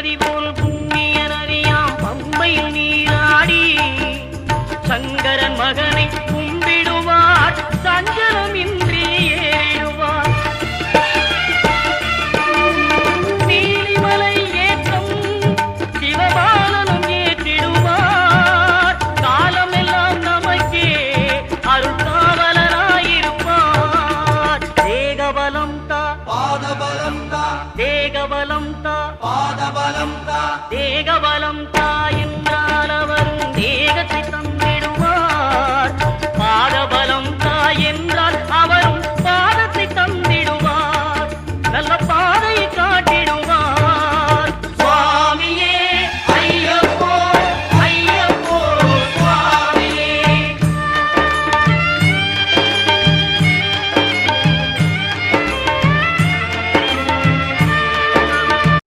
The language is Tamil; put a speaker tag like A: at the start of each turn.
A: நதி போல் புண்ணிய நதியாம் பம்பையில் நீராடி சங்கரன் மகனை கும்பிடுவார் சஞ்சலமின்றி ஏறிடுவார். நீலிமலை ஏற்றம் சிவபாலனும் ஏற்றிடுவார். காலமெல்லாம் நமக்கே அருள்காவலனாயிருப்பார். தேகபலம் தா
B: பாதபலம் தா
A: தேகபலம் தா
B: பாதபலம் தா
A: தேகபலம் தாய